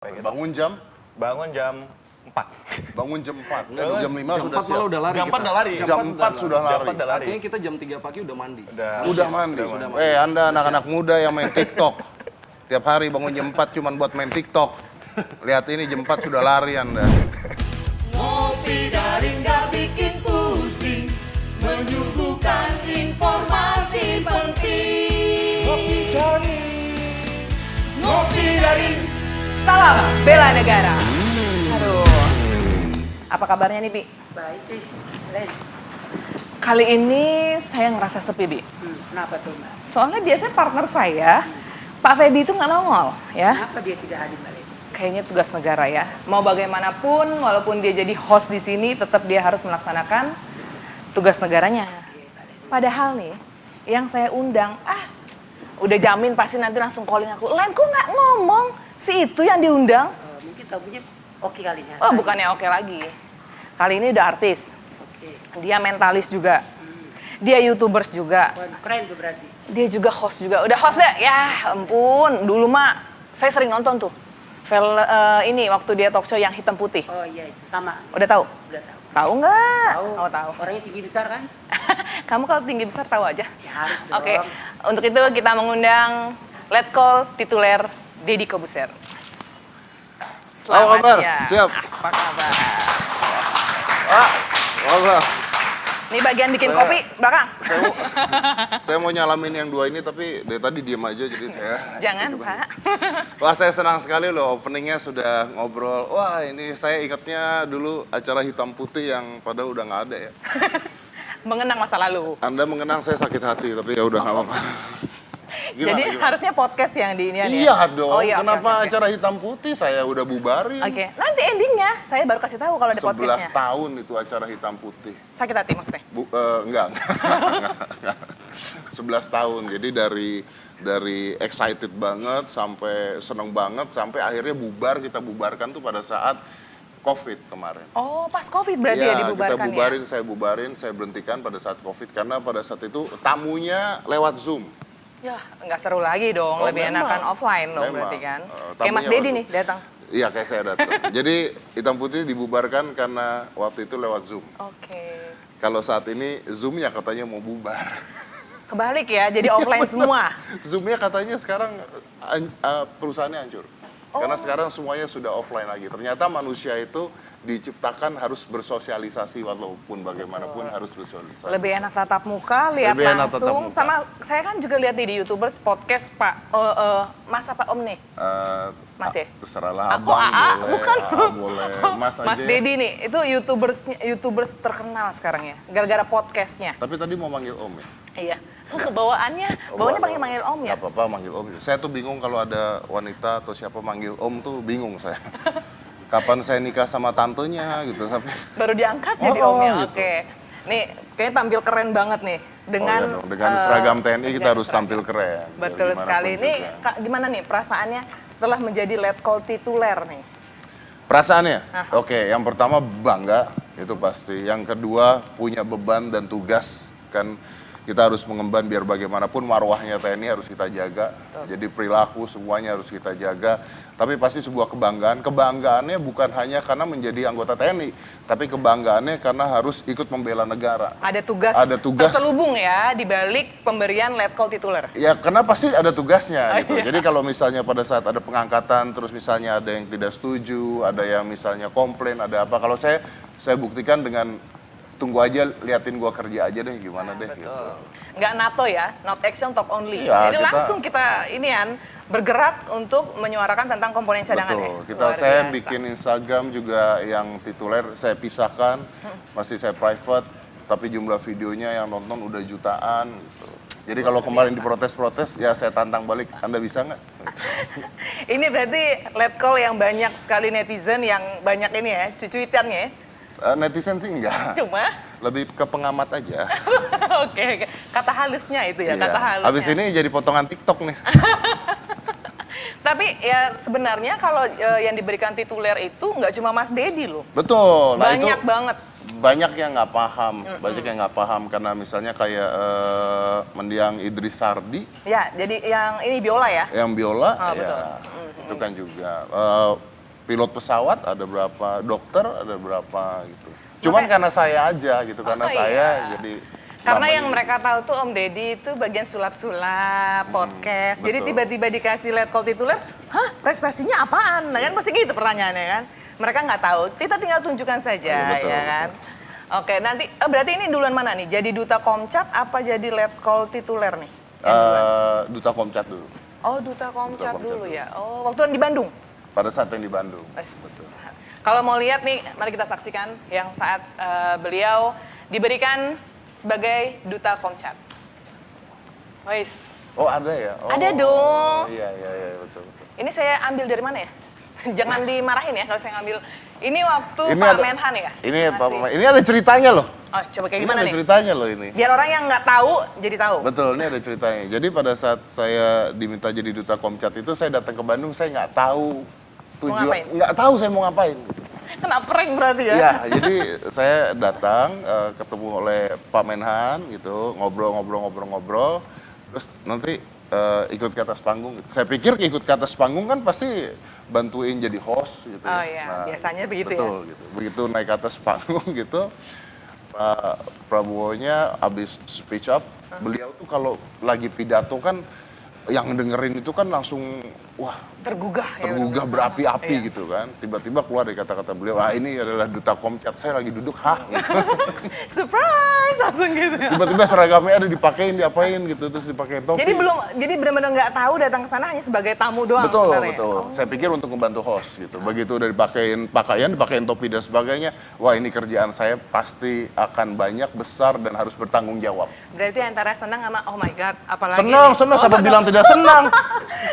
Bangun jam? Bangun jam 4. Bangun jam 4. Jam 5 jam sudah 4 malah siap. udah lari. Jam 4 udah lari. Jam 4 sudah lari. Artinya kita jam 3 pagi udah mandi. Udah mandi. Anda anak-anak muda yang main TikTok. Tiap hari bangun jam 4 cuman buat main TikTok. Lihat ini jam 4 sudah lari Anda. Ngopi daring gak bikin pusing, menyuguhkan informasi penting. Ngopi daring, Salam bela negara. Aduh, apa kabarnya nih, Bi? Baik, Len. Kali ini saya ngerasa sepi, Bi. Kenapa tuh, Mbak? Soalnya biasanya partner saya, Pak Feby itu nggak nongol, ya. Kenapa dia tidak hadir, Mbak Len? Kayaknya tugas negara ya. Mau bagaimanapun, walaupun dia jadi host di sini, tetap dia harus melaksanakan tugas negaranya. Padahal nih, yang saya undang, udah jamin pasti nanti langsung calling aku. Len, kok nggak ngomong? Si itu yang diundang. Mungkin tabunya oke kali ya. Oh, bukannya oke lagi. Kali ini udah artis. Oke. Dia mentalis juga. Dia YouTubers juga. Waduh, keren tuh berarti. Dia juga host juga. Udah host deh? Ya ampun, dulu mah saya sering nonton tuh. Ini waktu dia talk show yang hitam putih. Oh iya, itu sama. Udah tahu? Udah tahu. Tahu nggak? Tahu. Oh, tahu. Orangnya tinggi besar kan? Kamu kalau tinggi besar tahu aja. Ya harus dong. Oke, untuk itu kita mengundang Letkol tituler Deddy Kobuser. Apa kabar? siang. Siap. Apa kabar? Kabar. Ini bagian bikin Saya- kopi belakang. Saya mau nyalamin yang dua ini tapi dari tadi diam aja jadi saya. Jangan, ikutan. Pak. Wah, saya senang sekali loh openingnya sudah ngobrol. Wah, ini saya ingatnya dulu acara hitam putih yang padahal udah nggak ada ya. Mengenang masa lalu. Anda mengenang saya sakit hati tapi ya udah nggak apa-apa. Jadi harusnya podcast yang di ini ya? Iya dong. Oh, iya, oke, Kenapa oke. acara hitam putih saya udah bubarin? Oke, nanti endingnya saya baru kasih tahu kalau ada 11 podcastnya. tahun itu acara hitam putih. Sakit hati maksudnya? Enggak. 11 tahun. Jadi dari excited banget sampai seneng banget sampai akhirnya kita bubarkan tuh pada saat COVID kemarin. Oh, pas COVID berarti ya dibubarkan kita bubarin, saya berhentikan pada saat COVID karena pada saat itu tamunya lewat Zoom. ya. Ya, nggak seru lagi dong. Oh, Lebih memang. enakan offline dong Memang. berarti kan. Kayak Tamunya Mas Deddy waktu- nih datang. Iya, kayak saya datang. Jadi hitam putih dibubarkan karena waktu itu lewat Zoom. Oke. Kalau saat ini Zoom-nya katanya mau bubar. Kebalik ya, jadi offline semua. Zoom-nya katanya sekarang perusahaannya hancur. Karena sekarang semuanya sudah offline lagi. Ternyata manusia itu diciptakan harus bersosialisasi walaupun bagaimanapun harus bersosialisasi. Lebih enak tatap muka, lihat Lebih enak tatap langsung. muka. Sama saya kan juga lihat nih di YouTubers podcast Pak Mas apa Om nih? Mas ya? Terserah lah, Aku abang AA, boleh, bukan. AA boleh, mas aja. Mas Deddy nih, itu YouTubers terkenal sekarang ya, gara-gara podcastnya. Tapi tadi mau manggil Om ya? Iya. Bawaannya panggil Om ya? Gak apa-apa manggil Om. Saya tuh bingung kalau ada wanita atau siapa manggil Om tuh bingung saya. Kapan saya nikah sama tantenya gitu. Tapi Baru diangkat jadi Oh, Om ya? gitu. Oke. Nih, kayaknya tampil keren banget nih. Dengan, oh, iya dong. Dengan seragam TNI kita dengan harus seragam. tampil keren. Betul Biar sekali. gimana pun Ini juga. Kak, gimana nih perasaannya setelah menjadi letkol tituler nih? Perasaannya? Oke, yang pertama bangga, itu pasti. Yang kedua punya beban dan tugas, kan kita harus mengemban biar bagaimanapun marwahnya TNI harus kita jaga. Jadi perilaku semuanya harus kita jaga. Tapi pasti sebuah kebanggaan. Kebanggaannya bukan hanya karena menjadi anggota TNI, tapi kebanggaannya karena harus ikut membela negara. Ada tugas, terselubung ya di balik pemberian letkol tituler. Ya karena pasti ada tugasnya gitu. iya. Jadi kalau misalnya pada saat ada pengangkatan terus misalnya ada yang tidak setuju, ada yang misalnya komplain, ada apa. Kalau saya buktikan dengan tunggu aja, liatin gua kerja aja deh gimana deh gitu. Nggak NATO ya, not action talk only. Iya, Jadi kita- langsung kita bergerak untuk menyuarakan tentang komponen cadangan Betul. ya. Kita Luar saya biasa. bikin Instagram juga yang tituler saya pisahkan, masih saya private, tapi jumlah videonya yang nonton udah jutaan gitu. Jadi kalau kemarin diprotes-protes, ya saya tantang balik. Anda bisa nggak? Ini berarti letkol yang banyak sekali netizen yang banyak ini ya, cucuitannya ya. Netizen sih enggak. Cuma, Lebih ke pengamat aja. oke, kata halusnya itu ya, Iya. kata halusnya. Habis ini jadi potongan TikTok nih. Tapi ya sebenarnya kalau yang diberikan tituler itu nggak cuma Mas Deddy loh. Betul. Nah, itu Banyak banget. banyak yang nggak paham, banyak yang nggak paham karena misalnya kayak mendiang Idris Sardi Ya, jadi yang ini biola ya. yang biola, Oh, ya betul. itu kan juga. Pilot pesawat ada berapa, dokter ada berapa gitu. Cuman karena saya aja gitu, karena saya jadi Karena namanya yang mereka tahu tuh Om Deddy itu bagian sulap-sulap, podcast. Jadi betul. tiba-tiba dikasih let call tituler, hah prestasinya apaan? Nah kan pasti gitu pertanyaannya kan. Mereka nggak tahu, kita tinggal tunjukkan saja Iya, betul, ya kan. Oke, nanti berarti ini duluan mana nih? Jadi duta Komcat apa jadi let call tituler nih? Duta Komcat dulu. Oh duta Komcat Komcat dulu dulu. ya. Oh waktu di Bandung. Pada saat yang di Bandung. Wes. Kalau mau lihat nih, mari kita saksikan yang saat beliau diberikan sebagai duta Komcat. Wes. Oh ada ya? Oh, Ada dong. Iya betul. Ini saya ambil dari mana ya? Jangan dimarahin ya kalau saya ngambil. Ini waktu Ini Pak ada- Menhan ya? Ini Pak Ngasih. Pemain, ini ada ceritanya loh. Oh, coba kayak Ini gimana ada nih? ceritanya loh ini. Biar orang yang nggak tahu jadi tahu. Betul, ini ada ceritanya. Jadi pada saat saya diminta jadi duta Komcat itu, saya datang ke Bandung, saya nggak tahu ngapain? nggak tahu saya mau ngapain. Kena prank berarti ya? Iya, jadi saya datang ketemu oleh Pak Menhan gitu, ngobrol, terus nanti ikut ke atas panggung. Gitu. Saya pikir ikut ke atas panggung kan pasti bantuin jadi host gitu. Oh ya. iya, biasanya begitu betul, ya. gitu. Begitu naik ke atas panggung gitu, Pak Prabowo-nya habis speech up, beliau tuh kalau lagi pidato kan yang dengerin itu kan langsung wah Tergugah ya. tergugah benar-benar. berapi-api Iya. gitu kan. Tiba-tiba keluar dari kata-kata beliau, ah ini adalah duta Komcat, saya lagi duduk, hah gitu. Surprise langsung gitu ya. Tiba-tiba seragamnya ada dipakein, diapain gitu, terus dipakein topi. Jadi benar-benar nggak tahu datang ke sana hanya sebagai tamu doang Betul, sebenarnya. betul. Saya pikir untuk membantu host gitu. Begitu udah dipakein pakaian, dipakein topi dan sebagainya, wah ini kerjaan saya pasti akan banyak, besar, dan harus bertanggung jawab. Berarti antara senang sama oh my god, apalagi Senang, nih? senang, Oh, siapa bilang tidak senang?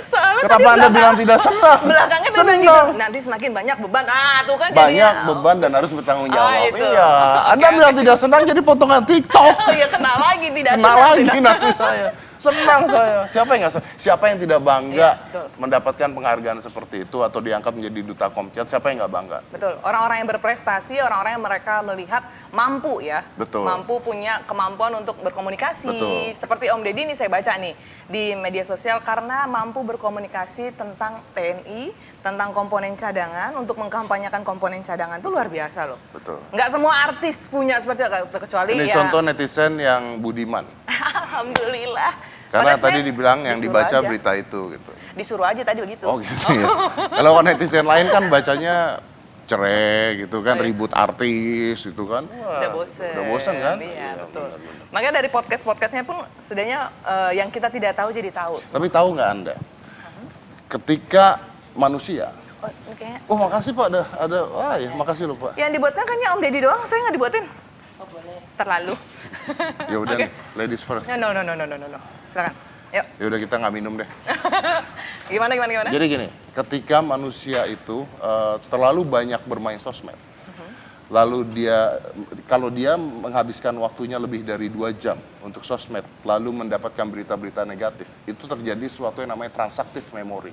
Soalnya Kenapa tadi Anda bilang tidak senang? belakangnya tuh Senang. gitu. Nanti semakin banyak beban. Ah, tuh kan Banyak jadinya. beban dan harus bertanggung jawab. itu. Iya, Oke, Anda bilang tidak senang jadi potongan TikTok. Oh iya kena lagi tidak Kena senang, lagi tidak. nanti saya. Senang saya. Siapa yang nggak senang? Siapa yang tidak bangga Iya, betul. mendapatkan penghargaan seperti itu atau diangkat menjadi duta Komcat? Siapa yang nggak bangga? Betul, orang-orang yang berprestasi, orang-orang yang mereka melihat mampu ya. Betul. Mampu punya kemampuan untuk berkomunikasi. Betul. Seperti Om Deddy ini saya baca nih di media sosial karena mampu berkomunikasi tentang TNI, tentang komponen cadangan, untuk mengkampanyekan komponen cadangan itu luar biasa loh. Betul. Nggak semua artis punya seperti itu, kecuali Ini ya. contoh netizen yang budiman. Alhamdulillah. Karena Padahal tadi saya dibilang yang disuruh dibaca aja. berita itu gitu. Disuruh aja tadi begitu. Oh gitu ya. Kalau netizen lain kan bacanya cerai gitu kan, Oh, iya. ribut artis gitu kan. Wah, Udah bosen. Udah bosen kan? Iya, betul. benar-benar. Makanya dari podcast-podcastnya pun setidaknya yang kita tidak tahu jadi tahu. Tapi tahu nggak Anda? Ketika manusia, Oh, ini kayaknya. oh makasih Pak, ada, wah ya makasih loh Pak. Yang dibuatkan kan ya Om Deddy doang, saya nggak dibuatin. Oh boleh. Terlalu. Ya udah Oke. nih, ladies first. No. Silakan. Yuk. Ya udah kita nggak minum deh. Gimana? Jadi gini, ketika manusia itu terlalu banyak bermain sosmed, lalu kalau dia menghabiskan waktunya lebih dari 2 jam untuk sosmed, lalu mendapatkan berita-berita negatif, itu terjadi sesuatu yang namanya transaktif memory.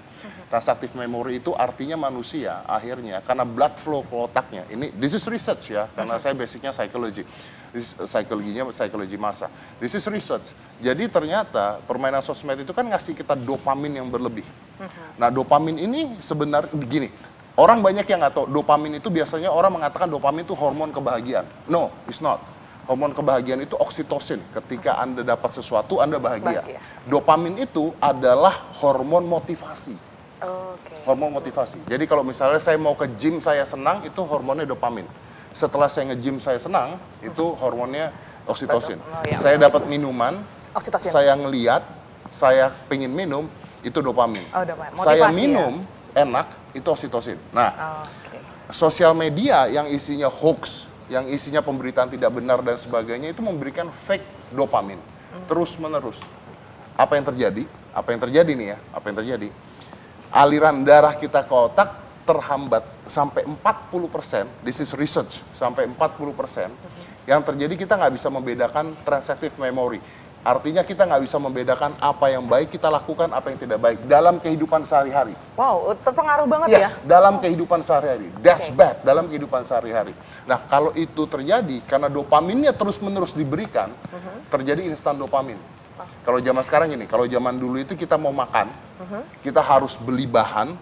Transaktif memory itu artinya manusia akhirnya karena blood flow ke otaknya. This is research ya, karena saya basicnya psikologi. Psikologi massa. This is research. Jadi ternyata permainan sosmed itu kan ngasih kita dopamin yang berlebih. Nah dopamin ini sebenarnya begini, orang banyak yang nggak tahu, dopamin itu biasanya orang mengatakan dopamin itu hormon kebahagiaan. No, it's not. Hormon kebahagiaan itu oksitosin. Ketika Anda dapat sesuatu, Anda bahagia. Bahagia. Dopamin itu adalah hormon motivasi. Oke. Hormon motivasi. Jadi kalau misalnya saya mau ke gym, saya senang, itu hormonnya dopamin. Setelah saya nge-gym, saya senang, itu hormonnya oksitosin. Oh, iya. Saya dapat minuman, Oksitosin. saya ngeliat, saya pengen minum, itu dopamin. Oh, dopamin. Saya Motivasi minum, enak, itu oksitosin. Nah, Oke. sosial media yang isinya hoax, yang isinya pemberitaan tidak benar dan sebagainya itu memberikan fake dopamin terus menerus. Apa yang terjadi? Apa yang terjadi nih ya? Apa yang terjadi? Aliran darah kita ke otak terhambat sampai 40%. This is research, sampai 40%. Yang terjadi kita nggak bisa membedakan transactive memory. Artinya kita nggak bisa membedakan apa yang baik kita lakukan, apa yang tidak baik dalam kehidupan sehari-hari. Wow, terpengaruh banget ya. Yes, dalam kehidupan sehari-hari. That's bad, dalam kehidupan sehari-hari. Nah, kalau itu terjadi, karena dopaminnya terus-menerus diberikan, terjadi instan dopamin. Kalau zaman sekarang ini, kalau zaman dulu itu kita mau makan, kita harus beli bahan,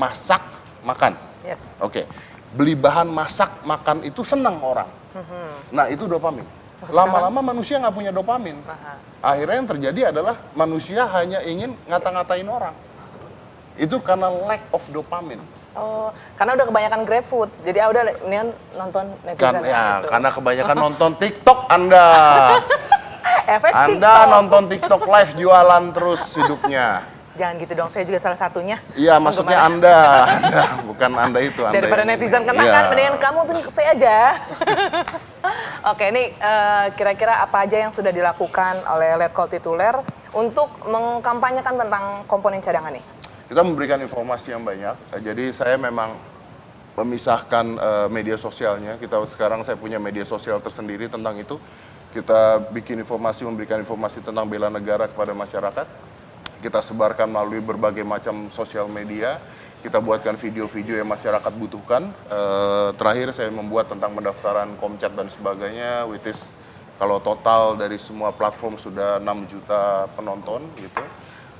masak, makan. Yes. Oke. Beli bahan masak, makan itu senang orang. Nah, itu dopamin. Oh, Lama-lama manusia nggak punya dopamin. Aha. Akhirnya yang terjadi adalah manusia hanya ingin ngata-ngatain orang. Itu karena lack of dopamin. Oh, karena udah kebanyakan GrabFood. Jadi udah mendingan nonton netizen. Gitu. Karena kebanyakan nonton TikTok Anda. Efek Anda TikTok. nonton TikTok live jualan terus hidupnya. Jangan gitu dong, saya juga salah satunya. Iya, maksudnya Penggemar. Anda, bukan Anda itu. Anda Daripada yang- netizen kena Iya. kan, mendingan kamu tuh saya aja. Oke, ini kira-kira apa aja yang sudah dilakukan oleh Letkol Tituler untuk mengkampanyekan tentang komponen cadangan nih? Kita memberikan informasi yang banyak. Jadi saya memang memisahkan media sosialnya. Sekarang saya punya media sosial tersendiri tentang itu. Kita bikin informasi, memberikan informasi tentang bela negara kepada masyarakat. Kita sebarkan melalui berbagai macam sosial media. Kita buatkan video-video yang masyarakat butuhkan. Terakhir saya membuat tentang pendaftaran Komcat dan sebagainya, which is kalau total dari semua platform sudah 6 juta penonton gitu.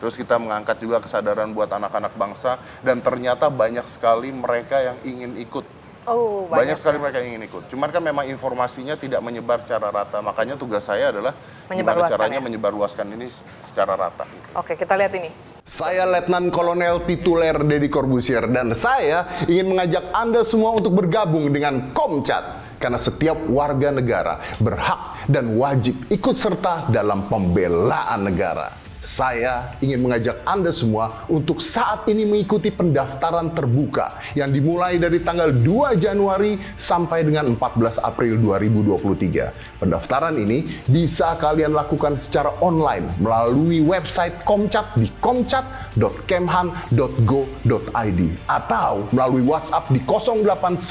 Terus kita mengangkat juga kesadaran buat anak-anak bangsa, dan ternyata banyak sekali mereka yang ingin ikut. Oh, Banyak sekali mereka yang ingin ikut. Cuman kan memang informasinya tidak menyebar secara rata. Makanya tugas saya adalah gimana Menyebarluaskan caranya ya? menyebarluaskan ini secara rata. Oke, kita lihat ini. Saya Letnan Kolonel Tituler Deddy Corbuzier, dan saya ingin mengajak Anda semua untuk bergabung dengan Komcat. Karena setiap warga negara berhak dan wajib ikut serta dalam pembelaan negara. Saya ingin mengajak Anda semua untuk saat ini mengikuti pendaftaran terbuka yang dimulai dari tanggal 2 Januari sampai dengan 14 April 2023. Pendaftaran ini bisa kalian lakukan secara online melalui website Komcat di komcat.kemhan.go.id atau melalui WhatsApp di 0896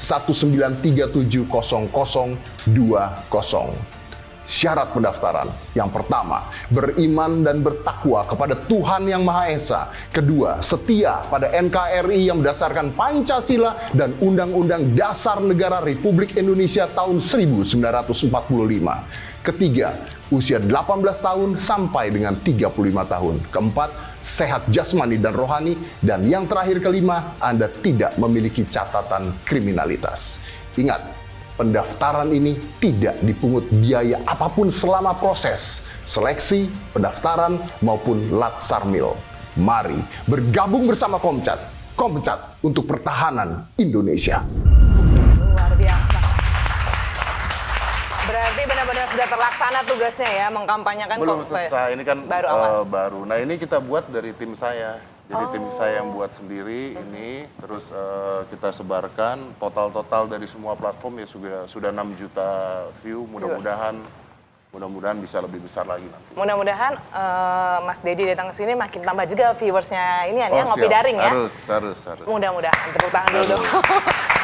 193700020. Syarat pendaftaran. Yang pertama, beriman dan bertakwa kepada Tuhan Yang Maha Esa. Kedua, setia pada NKRI yang berdasarkan Pancasila dan Undang-Undang Dasar Negara Republik Indonesia tahun 1945. Ketiga, usia 18 tahun sampai dengan 35 tahun. Keempat, sehat jasmani dan rohani. Dan yang terakhir kelima, Anda tidak memiliki catatan kriminalitas. Ingat, pendaftaran ini tidak dipungut biaya apapun selama proses seleksi, pendaftaran, maupun latsarmil. Mari bergabung bersama Komcat. Komcat untuk pertahanan Indonesia. Luar biasa. Berarti benar-benar sudah terlaksana tugasnya ya, mengkampanyekan. Belum selesai, ini kan baru awal. baru. Nah, ini kita buat dari tim saya. Jadi tim saya yang buat sendiri ini, terus kita sebarkan total dari semua platform ya sudah 6 juta view. Mudah-mudahan bisa lebih besar lagi nanti. Mudah-mudahan Mas Deddy datang ke sini makin tambah juga viewersnya ini ya, ngopi siap. daring ya. Harus. Mudah-mudahan, tepuk tangan dulu dong.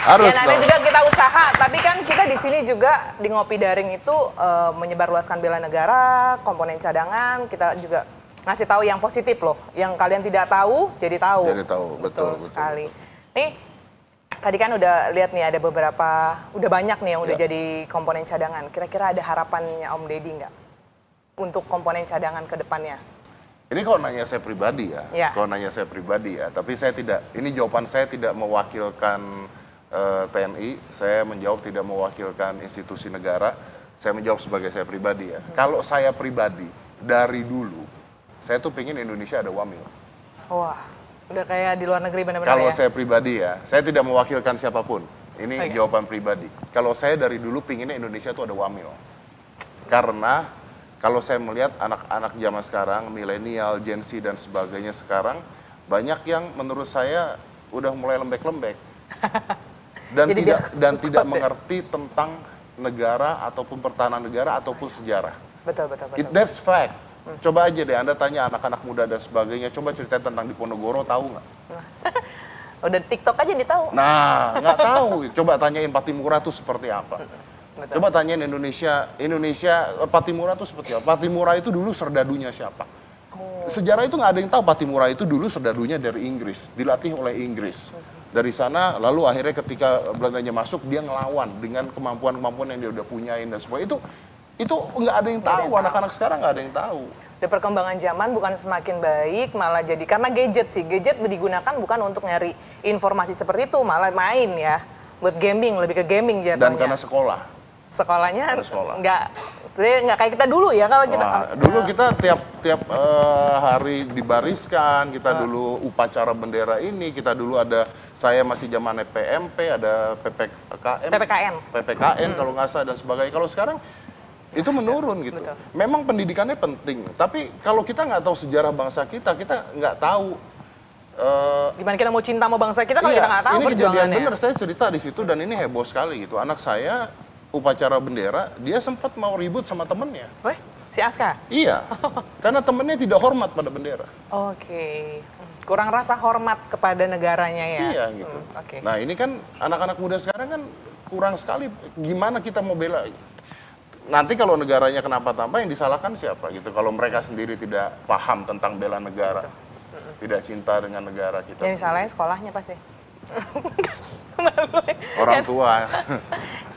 Harus Ya, nanti dong. juga kita usaha, tapi kan kita di sini juga di ngopi daring itu menyebarluaskan bela negara, komponen cadangan, kita juga ngasih tahu yang positif loh, yang kalian tidak tahu jadi tahu. Jadi tahu, betul. Sekali. Nih, tadi kan udah lihat nih ada beberapa, udah banyak nih yang udah Ya. jadi komponen cadangan. Kira-kira ada harapannya Om Deddy nggak untuk komponen cadangan ke depannya? Ini kalau nanya saya pribadi ya, Ya. Tapi saya tidak, ini jawaban saya tidak mewakilkan TNI, saya menjawab tidak mewakilkan institusi negara, saya menjawab sebagai saya pribadi ya. Kalau saya pribadi, dari dulu, saya tuh pengen Indonesia ada Wamil. Wah, udah kayak di luar negeri benar-benar Kalau ya. saya pribadi ya, saya tidak mewakilkan siapapun. Ini Oke. jawaban pribadi. Kalau saya dari dulu pinginnya Indonesia tuh ada Wamil. Karena kalau saya melihat anak-anak zaman sekarang, milenial, Gen Z dan sebagainya sekarang, banyak yang menurut saya udah mulai lembek-lembek. Dan Jadi tidak biar- mengerti tentang negara ataupun pertahanan negara ataupun sejarah. Betul. That's fact. Coba aja deh Anda tanya anak-anak muda dan sebagainya, coba cerita tentang Diponegoro, tahu nggak? Udah TikTok aja dia tahu. Nah, nggak tahu. Coba tanyain Patimura tuh seperti apa. Betul. Coba tanyain Indonesia, Patimura tuh seperti apa. Patimura itu dulu serdadunya siapa? Sejarah itu nggak ada yang tahu. Patimura itu dulu serdadunya dari Inggris, dilatih oleh Inggris. Dari sana, lalu akhirnya ketika Belandanya masuk, dia ngelawan dengan kemampuan-kemampuan yang dia udah punyain dan sebagainya. Itu nggak ada yang tahu, anak-anak sekarang nggak ada yang tahu. perkembangan zaman bukan semakin baik, malah jadi karena gadget sih. Gadget digunakan bukan untuk nyari informasi seperti itu, malah main ya. Buat gaming, lebih ke gaming jatuhnya. Dan karena sekolah. Sekolahnya Ada sekolah. nggak kayak kita dulu ya kalau kita. Wah, dulu kita tiap hari dibariskan, kita dulu upacara bendera ini, kita dulu ada, saya masih zamannya PMP, ada PPKN kalau nggak salah dan sebagainya. Kalau sekarang itu menurun gitu. Betul. Memang pendidikannya penting, tapi kalau kita nggak tahu sejarah bangsa kita nggak tahu. Gimana kita mau cinta sama bangsa kita kalau kita nggak tahu ini kejadian perjuangannya. bener, saya cerita di situ dan ini heboh sekali gitu. Anak saya upacara bendera, dia sempat mau ribut sama temennya. Weh, si Aska? Iya, karena temennya tidak hormat pada bendera. Oke. Kurang rasa hormat kepada negaranya ya? Iya gitu. Oke. Nah ini kan anak-anak muda sekarang kan kurang sekali. Gimana kita mau bela? Nanti kalau negaranya kenapa-napa yang disalahkan siapa gitu? Kalau mereka sendiri tidak paham tentang bela negara, tidak cinta dengan negara kita. Yang disalahin sekolahnya pasti. Orang tua.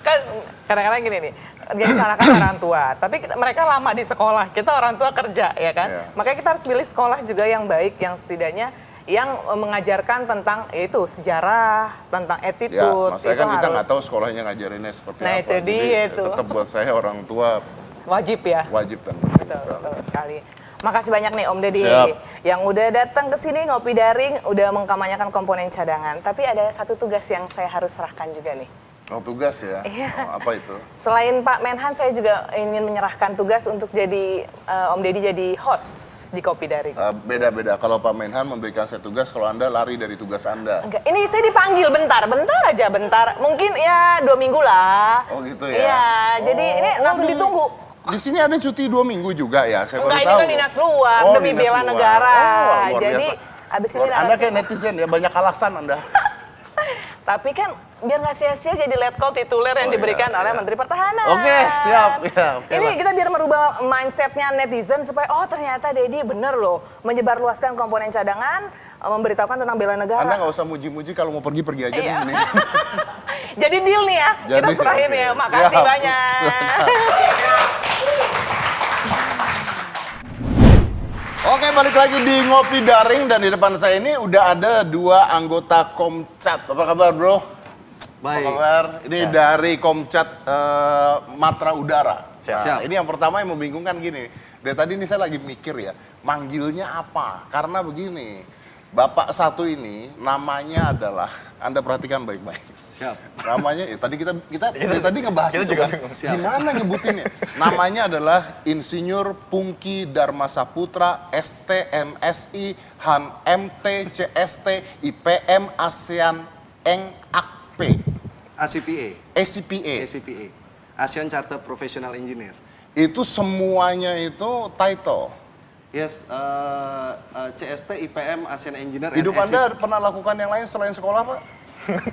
Kan kadang-kadang gini nih, jadi salahkan orang tua, tapi mereka lama di sekolah, kita orang tua kerja ya kan, Iya. makanya kita harus pilih sekolah juga yang baik, yang setidaknya yang mengajarkan tentang yaitu sejarah, tentang Ya, attitude. maksudnya kan kita harus nggak tahu sekolahnya ngajarinnya seperti Nah, apa. itu dia Jadi tuh. tetap buat saya orang tua wajib ya. wajib dan penting Betul, sekali. betul sekali. Makasih banyak nih Om Deddy Siap. yang udah datang ke sini ngopi daring, udah mengkampanyekan komponen cadangan. Tapi ada satu tugas yang saya harus serahkan juga nih. Oh tugas ya? Iya. Oh, apa itu? Selain Pak Menhan, saya juga ingin menyerahkan tugas untuk jadi Om Deddy jadi host di Kopi Daring. Beda-beda. Kalau Pak Menhan memberikan saya tugas, kalau Anda lari dari tugas Anda. Enggak, ini saya dipanggil bentar aja, bentar. Mungkin ya 2 minggu lah. Oh gitu ya? Iya, jadi ini langsung ditunggu. Di sini ada cuti 2 minggu juga ya? Saya Enggak, baru ini tahu. kan dinas luar, Oh, demi dinas bela luar. negara. Oh, luar Jadi biasa. abis ini Anda kayak netizen ya, banyak alasan Anda. Tapi kan biar nggak sia-sia jadi letkol tituler yang Oh, diberikan iya, oleh iya. Menteri Pertahanan. Oke, siap. Ya, oke Ini lah. kita biar merubah mindsetnya netizen supaya oh ternyata Deddy bener loh menyebarluaskan komponen cadangan, memberitahukan tentang bela negara. Anda nggak usah muji-muji, kalau mau pergi aja Iya. nih. Jadi deal nih ya, kita Jadi, serahin oke. ya. Makasih Siap. banyak. Oke, balik lagi di Ngopi Daring dan di depan saya ini udah ada 2 anggota Komcat. Apa kabar, Bro? Baik. Apa kabar? Ini dari Komcat Matra Udara. Siap. Nah, ini yang pertama yang membingungkan gini. Dari tadi ini saya lagi mikir ya, manggilnya apa? Karena begini, Bapak satu ini namanya adalah, Anda perhatikan baik-baik. Siap. Namanya, tadi kita dari tadi ngebahas kita itu juga kan. bingung. Siap. Gimana nyebutinnya? Namanya adalah Insinyur Pungki Dharma Saputra, ST, MSI, Han, MT, CST, IPM, ASEAN, Eng, AKP, ACPA. ACPA. ACPA. Asian Charter Professional Engineer. Itu semuanya itu title. Yes, CST, IPM, ASEAN Engineer. Hidup and Anda pernah lakukan yang lain selain sekolah, Pak?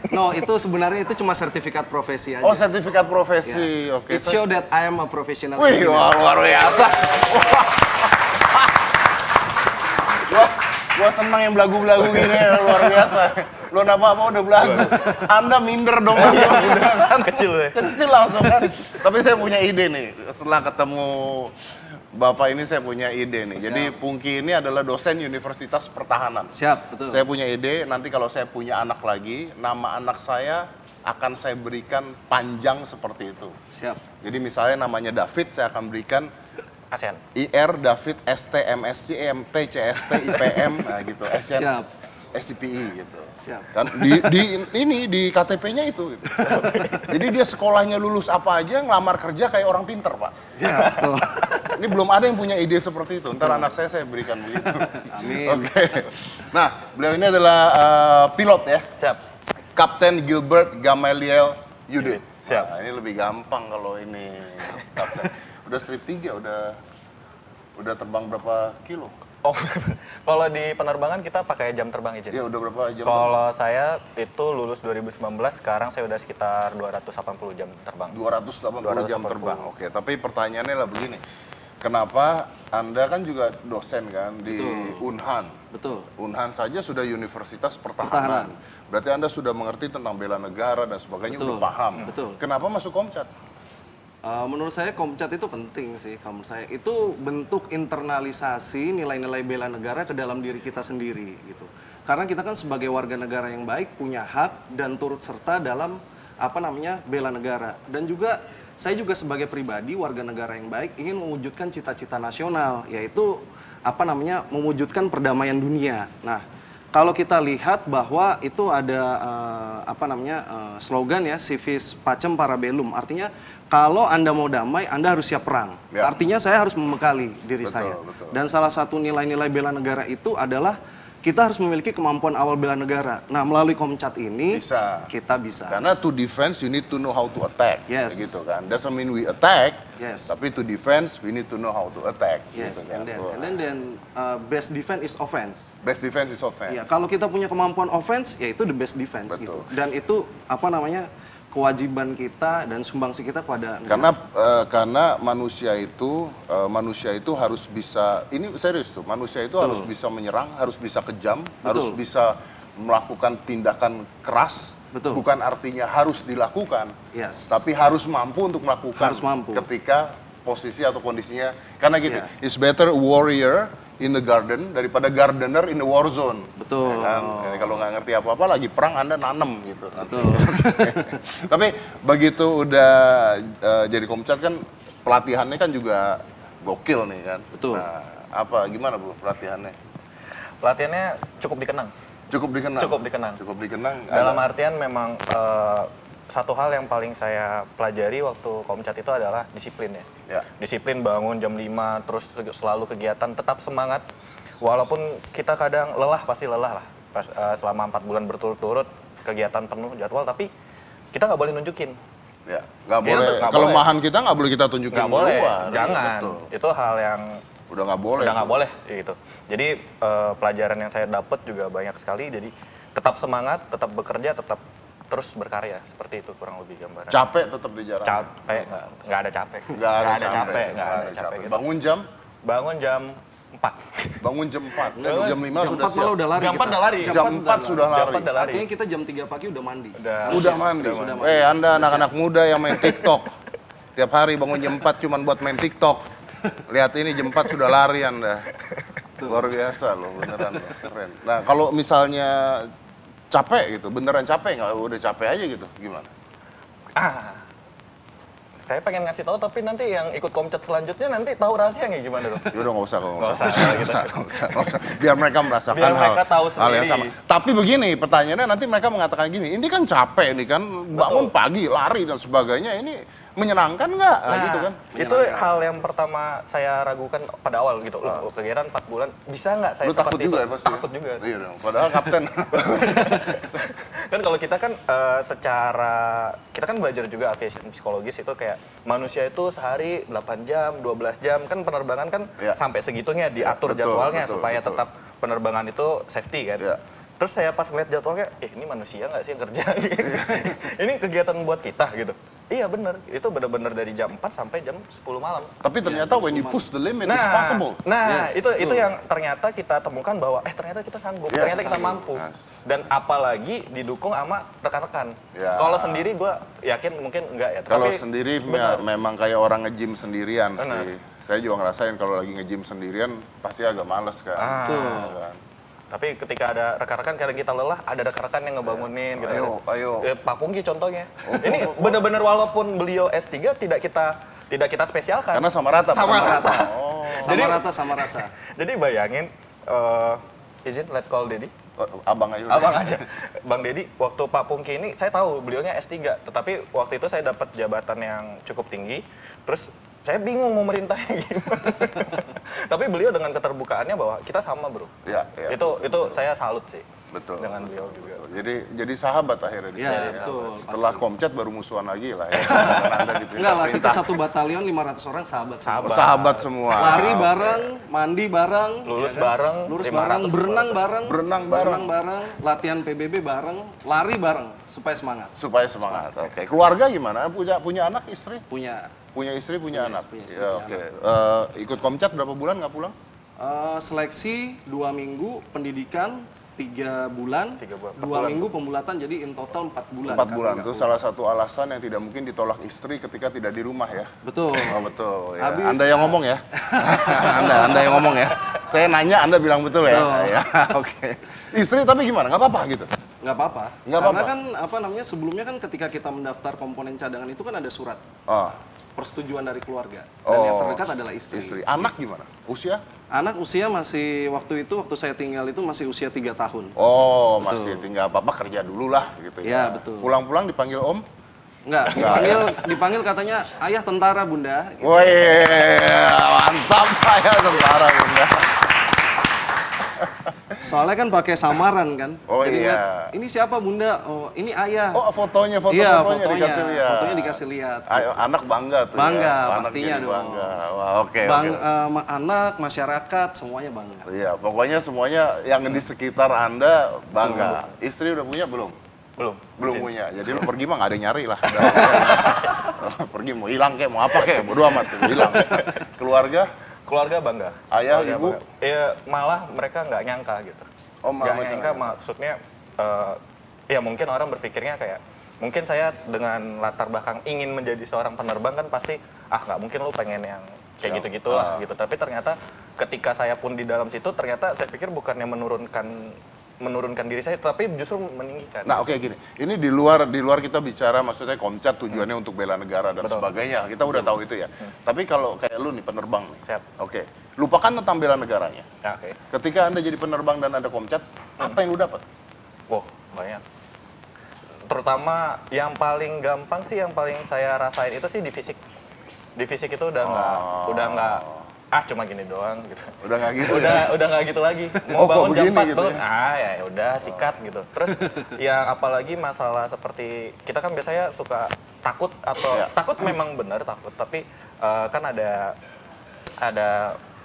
No, itu sebenarnya itu cuma sertifikat profesi aja. Oh, sertifikat profesi. Ya. Oke. It show that I am a professional Wih, engineer. wah, luar biasa. Gua senang yang belagu-belagu gini, luar biasa. Lu apa-apa udah belagu. Anda minder dong. Kecil ya. Kecil langsung kan. Tapi saya punya ide nih. Setelah ketemu Bapak ini saya punya ide nih. Jadi Pungki ini adalah dosen Universitas Pertahanan. Siap, betul. Saya punya ide, nanti kalau saya punya anak lagi, nama anak saya akan saya berikan panjang seperti itu. Siap. Jadi misalnya namanya David, saya akan berikan ASEAN. IR, David, ST, MSC, MT, CST, IPM, nah gitu. ASEAN, Siap. SCPI gitu. Siap. Kan di KTP-nya itu. Gitu. Jadi dia sekolahnya lulus apa aja, ngelamar kerja kayak orang pinter, Pak. Ya, betul. Ini belum ada yang punya ide seperti itu. Ntar anak saya berikan begitu. Amin. Oke. Nah, beliau ini adalah pilot ya. Siap. Kapten Gilbert Gamaliel Yudit. Siap. Nah, ini lebih gampang kalau ini kapten. Udah strip 3, udah terbang berapa kilo? Oh, kalau di penerbangan kita pakai jam terbang izin. Ya udah berapa jam? Kalau saya itu lulus 2019, sekarang saya udah sekitar 280 jam terbang. 280 jam terbang. Oke, tapi pertanyaannya lah begini. Kenapa Anda kan juga dosen kan di Unhan? Betul. Unhan saja sudah Universitas Pertahanan. Pertahanan. Berarti Anda sudah mengerti tentang bela negara dan sebagainya, Betul. udah paham. Betul. Kenapa masuk Komcat? Menurut saya Komcat itu penting sih, kalau menurut saya. Itu bentuk internalisasi nilai-nilai bela negara ke dalam diri kita sendiri gitu. Karena kita kan sebagai warga negara yang baik punya hak dan turut serta dalam bela negara. Dan juga saya juga sebagai pribadi warga negara yang baik ingin mewujudkan cita-cita nasional, yaitu mewujudkan perdamaian dunia. Nah, kalau kita lihat bahwa itu ada slogan ya, civis pacem para bellum, artinya kalau Anda mau damai, Anda harus siap perang. Ya. Artinya saya harus membekali diri Betul, saya. betul. Dan salah satu nilai-nilai bela negara itu adalah kita harus memiliki kemampuan awal bela negara. Nah, melalui Komcat ini Bisa. kita bisa. Karena to defense you need to know how to attack, Yes. gitu kan. Doesn't mean we attack, Yes. tapi to defense we need to know how to attack. Yes, gitu kan. and then best defense is offense. Best defense is offense. Ya, kalau kita punya kemampuan offense, ya itu the best defense Betul. gitu. Dan itu kewajiban kita dan sumbangsi kita kepada negara. Karena manusia itu harus bisa, ini serius tuh, manusia itu harus bisa menyerang, harus bisa kejam, harus bisa melakukan tindakan keras. Betul. Bukan artinya harus dilakukan, Yes. tapi harus mampu untuk melakukan. Harus mampu. Ketika posisi atau kondisinya, karena gitu, Yeah. it's better warrior in the garden daripada gardener in the war zone. Betul. Ya kan? Jadi kalau nggak ngerti apa-apa lagi perang Anda nanem gitu. Betul. Tapi begitu udah jadi Komcat kan pelatihannya kan juga gokil nih kan. Betul. Nah, gimana Bu pelatihannya? Pelatihannya cukup dikenang. Cukup dikenang. Cukup dikenang. Cukup dikenang. Dalam artian memang satu hal yang paling saya pelajari waktu Komcat itu adalah disiplin ya. Ya. Disiplin, bangun jam 5, terus selalu kegiatan, tetap semangat. Walaupun kita kadang lelah, pasti lelah lah. Selama 4 bulan berturut-turut, kegiatan penuh jadwal, tapi kita nggak boleh nunjukin. Ya, nggak Iya, boleh. nggak Kelemahan kita nggak boleh kita tunjukin Nggak boleh, keluar. jangan. Betul. Itu hal yang Udah nggak boleh. udah nggak boleh gitu. Jadi pelajaran yang saya dapat juga banyak sekali. Jadi tetap semangat, tetap bekerja, tetap terus berkarya, seperti itu kurang lebih gambaran. Capek tetap di jalan. Capek, nggak ada capek. Nggak ada capek. nggak ada capek gitu. Bangun jam 4. Bangun jam 4. Bangun Jam 5 Jam sudah 4 malah siap. udah lari. Jam 4 kita. udah lari. Jam 4 sudah Jam lari. 4 udah lari. Artinya kita jam 3 pagi udah mandi. Udah mandi. Anda anak-anak muda yang main TikTok. Tiap hari bangun jam 4 cuman buat main TikTok. Lihat ini jam 4 sudah lari Anda. Luar biasa loh, beneran loh, keren. Nah, kalau misalnya capek gitu, beneran capek nggak? Udah capek aja gitu, gimana? Saya pengen ngasih tahu tapi nanti yang ikut Komcat selanjutnya nanti tahu rahasianya gimana dong. Yaudah nggak usah, Nggak usah. Biar mereka merasakan Biar mereka tahu hal yang sama. sendiri. Tapi begini, pertanyaannya nanti mereka mengatakan gini, ini kan capek nih kan, bangun pagi, lari dan sebagainya, ini menyenangkan nggak? Gitu kan? Itu hal yang pertama saya ragukan pada awal gitu. Loh, kegiatan 4 bulan, bisa nggak saya Lu takut seperti juga itu? ya pasti? Takut juga. Iya dong, padahal kapten. Kan kalau kita kan kita kan belajar juga aviation psikologis itu kayak manusia itu sehari 8 jam, 12 jam, kan penerbangan kan Ya. sampai segitunya diatur betul, jadwalnya betul, supaya betul. tetap penerbangan itu safety kan. Ya. Terus saya pas ngeliat jadwalnya, ini manusia nggak sih yang kerja? Ini kegiatan buat kita gitu. Iya bener, itu bener-bener dari jam 4 sampai jam 10 malam. Tapi ternyata when you push the limit, it's possible. Nah, Yes, itu betul. yang ternyata kita temukan bahwa ternyata kita sanggup, Yes. ternyata kita mampu. Yes. Dan apalagi didukung sama rekan-rekan. Ya. Kalau sendiri gue yakin mungkin enggak ya. Kalau Tapi sendiri benar. memang kayak orang nge-gym sendirian Benar. sih. Saya juga ngerasain kalau lagi nge-gym sendirian pasti agak males kan. Kan. Tapi ketika ada rekan-rekan, kadang kita lelah, ada rekan-rekan yang ngebangunin gitu. Ayo. Pak Pungki contohnya. Ini benar-benar walaupun beliau S3 tidak kita spesialkan. Karena sama rata. Sama Pak. rata. Oh. Sama rasa. Jadi bayangin, izin let call Dedi. Abang aja. Abang aja. Bang Dedi, waktu Pak Pungki ini, saya tahu beliaunya S3, tetapi waktu itu saya dapat jabatan yang cukup tinggi, terus saya bingung mau merintahnya gimana. Tapi beliau dengan keterbukaannya bahwa kita sama bro. Ya, ya. Itu saya salut sih. Betul. Dengan beliau juga. Jadi sahabat akhirnya di Iya, sini. betul, Setelah Komcat baru musuhan lagi lah ya. Karena Anda Enggak lah, kita dipinta-pinta. satu batalion 500 orang sahabat. Sahabat. Sahabat semua. Lari Oke. bareng, mandi bareng, Lulus ya kan? bareng, lurus 500 bareng, berenang bareng, Berenang bareng. latihan PBB bareng, lari bareng supaya semangat. Supaya semangat. Oke. Keluarga gimana? Punya anak, istri? Punya Istri, punya anak. punya istri, Ya, punya oke. Ikut Komcat berapa bulan nggak pulang? seleksi 2 minggu, pendidikan 3 bulan, 3 bulan, 4 2 bulan. minggu pemulatan, jadi in total 4 bulan. 4 kami bulan nggak itu pulang. salah satu alasan yang tidak mungkin ditolak istri ketika tidak di rumah ya. Betul. Oh betul. Ya. Habis- Anda yang ngomong ya. anda yang ngomong ya. Saya nanya, Anda bilang betul ya. Betul. Ya, oke. Istri tapi gimana? Nggak apa-apa gitu. Nggak apa-apa. Nggak Karena apa-apa. kan sebelumnya kan ketika kita mendaftar komponen cadangan itu kan ada surat Oh, persetujuan dari keluarga. Dan yang terdekat adalah istri. istri. Anak gimana? Usia? Anak usia masih waktu saya tinggal itu masih usia 3 tahun. Oh, Betul. masih tinggal apa-apa kerja dulu lah gitu ya. Iya, betul. Pulang-pulang dipanggil Om? Enggak, dipanggil katanya ayah tentara bunda. Woi, mantap ya tentara Bunda. Soalnya kan pakai samaran kan. Oh, Jadi iya. lihat, ini siapa bunda? Oh ini ayah. Oh, fotonya Iya, dikasih lihat. fotonya dikasih lihat. Ayo, anak bangga tuh. Bangga, ya. Anak pastinya jadi dong. Bangga. Wah, oke. Anak, masyarakat, semuanya bangga. Iya, pokoknya semuanya yang di sekitar Anda bangga. Istri udah punya belum? Belum. Belum Izin. punya. Jadi lu pergi mah nggak ada yang nyari lah. Pergi mau hilang kayak mau apa kayak bodo amat hilang. Keluarga bangga. Ayah, Keluarga ibu? bangga. Iya, malah mereka nggak nyangka gitu. Oh, malah Nggak mereka nyangka, nggak maksudnya ya mungkin orang berpikirnya kayak mungkin saya dengan latar belakang ingin menjadi seorang penerbang kan pasti nggak mungkin lu pengen yang kayak gitu-gitu lah gitu. Tapi ternyata ketika saya pun di dalam situ ternyata saya pikir bukannya menurunkan diri saya tapi justru meninggikan. Nah, oke gini. Ini di luar kita bicara maksudnya Komcat tujuannya untuk bela negara dan Betul. sebagainya. Kita udah tahu itu ya. Tapi kalau kayak lu nih penerbang nih. Siap. Oke. Lupakan tentang bela negaranya. Ya, oke. Ketika Anda jadi penerbang dan Anda Komcat, apa yang lu dapat? Wow, banyak. Terutama yang paling gampang sih, yang paling saya rasain itu sih di fisik. Di fisik itu udah nggak cuma gini doang gitu. Udah nggak gitu. Udah nggak gitu lagi. Oh, Mau kok bangun jam begini 4 gitu bangun, ya? ya udah sikat gitu. Terus yang apalagi masalah seperti kita kan biasanya suka takut atau Ya. takut memang benar takut, tapi kan ada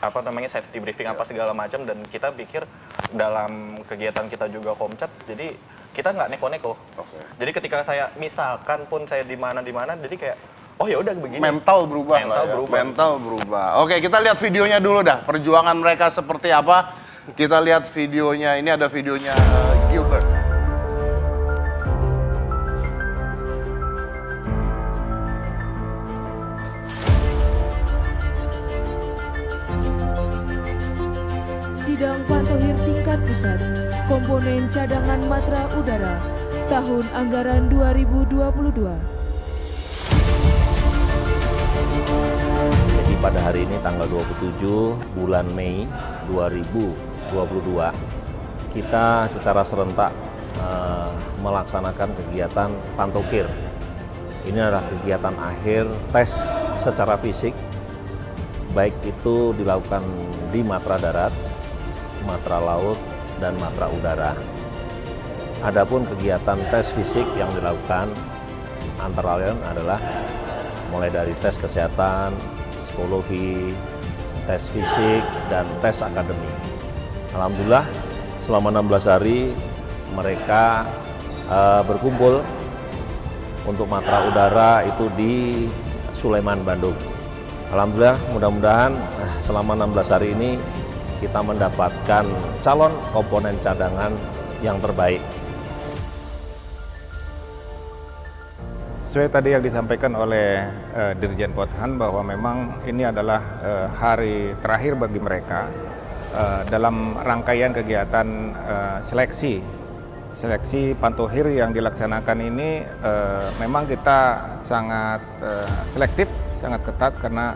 apa namanya safety briefing apa segala macam dan kita pikir dalam kegiatan kita juga Komcat jadi kita nggak neko-neko. Oke. Jadi ketika saya misalkan pun saya di mana jadi kayak oh ya udah begini. Mental berubah Mental lah ya. berubah. Mental berubah. Oke, kita lihat videonya dulu dah. Perjuangan mereka seperti apa. Kita lihat videonya. Ini ada videonya Gilbert. Sidang Pantohir tingkat pusat, komponen cadangan matra udara, tahun anggaran 2022. Jadi pada hari ini tanggal 27 bulan Mei 2022 kita secara serentak melaksanakan kegiatan Pantokir. Ini adalah kegiatan akhir tes secara fisik, baik itu dilakukan di matra darat, matra laut, dan matra udara. Adapun kegiatan tes fisik yang dilakukan antara lain adalah mulai dari tes kesehatan, psikologi, tes fisik, dan tes akademik. Alhamdulillah selama 16 hari mereka berkumpul untuk matra udara itu di Sulaiman, Bandung. Alhamdulillah mudah-mudahan selama 16 hari ini kita mendapatkan calon komponen cadangan yang terbaik. Sesuai tadi yang disampaikan oleh Dirjen Pothan bahwa memang ini adalah hari terakhir bagi mereka dalam rangkaian kegiatan seleksi Pantohir yang dilaksanakan ini. Memang kita sangat selektif, sangat ketat karena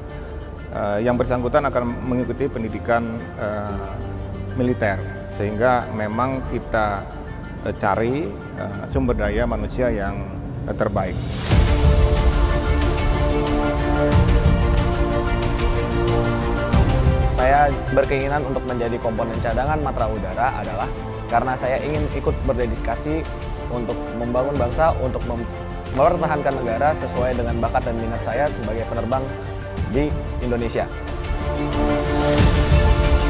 yang bersangkutan akan mengikuti pendidikan militer, sehingga memang kita cari sumber daya manusia yang terbaik. Saya berkeinginan untuk menjadi komponen cadangan matra udara adalah karena saya ingin ikut berdedikasi untuk membangun bangsa, untuk mempertahankan negara sesuai dengan bakat dan minat saya sebagai penerbang di Indonesia.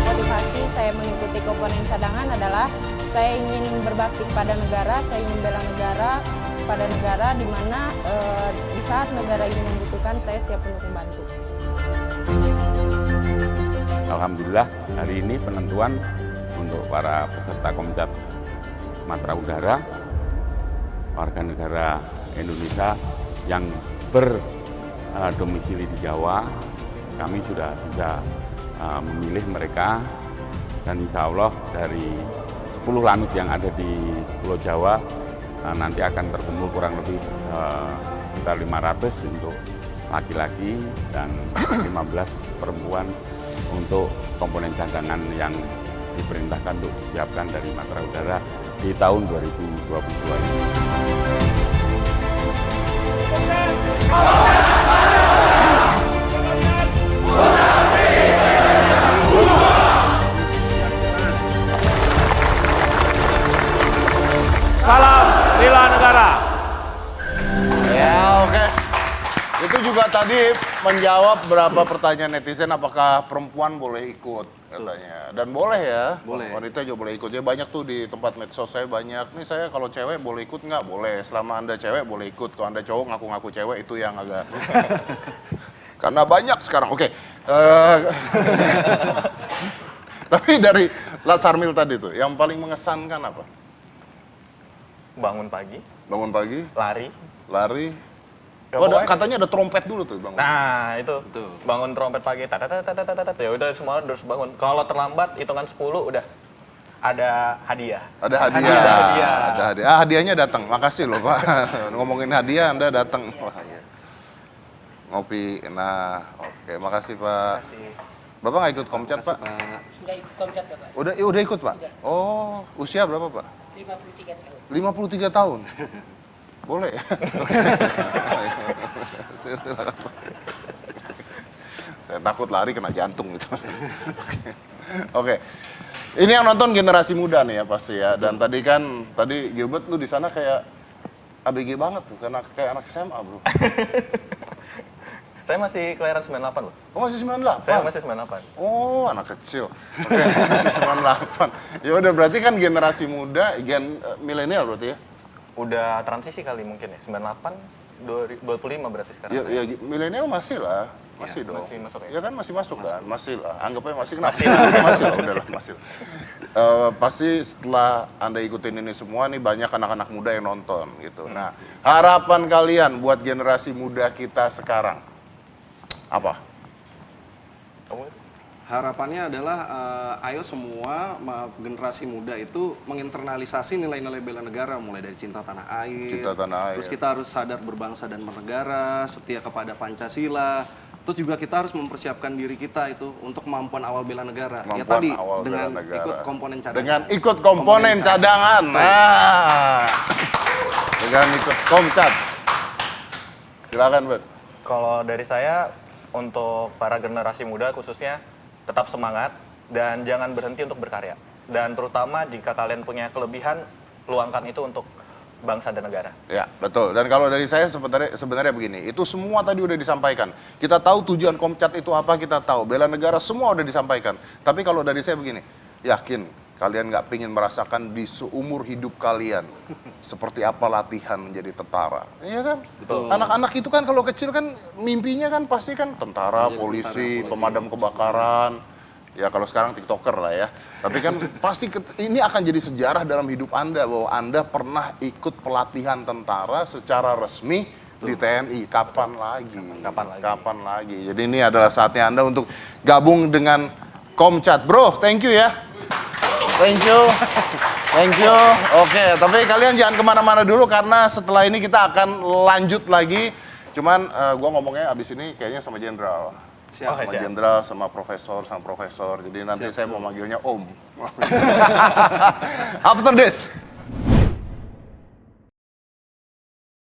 Motivasi saya mengikuti komponen cadangan adalah saya ingin berbakti kepada negara, saya ingin bela negara pada negara di mana di saat negara ini membutuhkan saya siap untuk membantu. Alhamdulillah hari ini penentuan untuk para peserta Komcat Matra Udara, warga negara Indonesia yang berdomisili di Jawa, kami sudah bisa memilih mereka, dan insya Allah dari 10 lanut yang ada di Pulau Jawa nanti akan terkumpul kurang lebih sekitar 500 untuk laki-laki dan 15 perempuan untuk komponen cadangan yang diperintahkan untuk disiapkan dari Matra Udara di tahun 2022 ini. Salam bela negara. Ya, oke. Itu juga tadi menjawab beberapa pertanyaan netizen, apakah perempuan boleh ikut katanya. Dan boleh ya, Boleh. wanita juga boleh ikut. Ya banyak tuh di tempat medsos saya banyak. Nih saya kalau cewek boleh ikut nggak? Boleh. Selama Anda cewek boleh ikut. Kalau Anda cowok ngaku-ngaku cewek itu yang agak... Karena banyak sekarang. Oke. Tapi dari Lasarmil tadi tuh, yang paling mengesankan apa? Bangun pagi, Bangun pagi, lari. lari. Ya, Oh, pokoknya- katanya ada trompet dulu tuh bangun. Nah, itu. Bangun trompet pagi. Tatatatatatat. Ya udah semua harus bangun. Kalau terlambat hitungan 10 udah ada hadiah. Ada hadiah. Ada hadiah. Ah, hadiahnya datang. Makasih loh, Pak. Ngomongin hadiah Anda datang. Wah, iya. Ngopi. Nah, oke. Makasih, Pak. Bapak nggak ikut Komcat, Pak? Sudah ikut Komcat, Bapak. Udah ikut, Pak? Oh, usia berapa, Pak? 53 tahun. 53 tahun. Boleh ya? Silakan, Pak. Saya takut lari kena jantung gitu. Oke. Ini yang nonton generasi muda nih ya pasti ya. Dan tadi Gilbert lu di sana kayak ABG banget tuh, karena kayak anak SMA, Bro. Saya masih kelahiran 98 loh. Oh, masih 98? Saya masih 98. Oh, anak kecil. Oke, masih 98. Ya udah berarti kan generasi muda, milenial berarti ya? Udah transisi kali mungkin ya. 98, 25 berarti sekarang. Ya milenial masih lah. Masih dong. masih masuk ya? Ya kan masih masuk kan? Masih lah. Anggapnya masih kenapa? Masih Masih lah, udahlah masih. Pasti setelah Anda ikutin ini semua nih banyak anak-anak muda yang nonton gitu. Nah, harapan kalian buat generasi muda kita sekarang apa? Harapannya adalah ayo semua generasi muda itu menginternalisasi nilai-nilai bela negara, mulai dari cinta tanah air. Cinta tanah air. Terus kita harus sadar berbangsa dan bernegara, setia kepada Pancasila. Terus juga kita harus mempersiapkan diri kita itu untuk kemampuan awal bela negara. Kemampuan ya tadi awal bela dengan negara. ikut komponen cadangan. Dengan ikut komponen cadangan. Nah. Dengan ikut Komcat. Silakan, Bud. Kalau dari saya, untuk para generasi muda khususnya, tetap semangat dan jangan berhenti untuk berkarya. Dan terutama jika kalian punya kelebihan, luangkan itu untuk bangsa dan negara. Ya, betul. Dan kalau dari saya sebenarnya begini, itu semua tadi udah disampaikan. Kita tahu tujuan Komcat itu apa, kita tahu. Bela negara semua udah disampaikan. Tapi kalau dari saya begini, yakin kalian nggak pingin merasakan di seumur hidup kalian seperti apa latihan menjadi tentara, iya kan? Betul. Anak-anak itu kan kalau kecil kan mimpinya kan pasti kan tentara, polisi, pemadam kebakaran. Ya kalau sekarang TikToker lah ya. Tapi kan pasti ini akan jadi sejarah dalam hidup Anda bahwa Anda pernah ikut pelatihan tentara secara resmi di TNI. Kapan lagi? Kapan lagi? Jadi ini adalah saatnya Anda untuk gabung dengan Komcat. Bro, thank you ya. Thank you. Thank you. Oke, tapi kalian jangan kemana-mana dulu karena setelah ini kita akan lanjut lagi. Cuman gua ngomongnya abis ini kayaknya sama jenderal. Siap. Sama jenderal, sama profesor. Jadi nanti saya mau manggilnya Om. After this.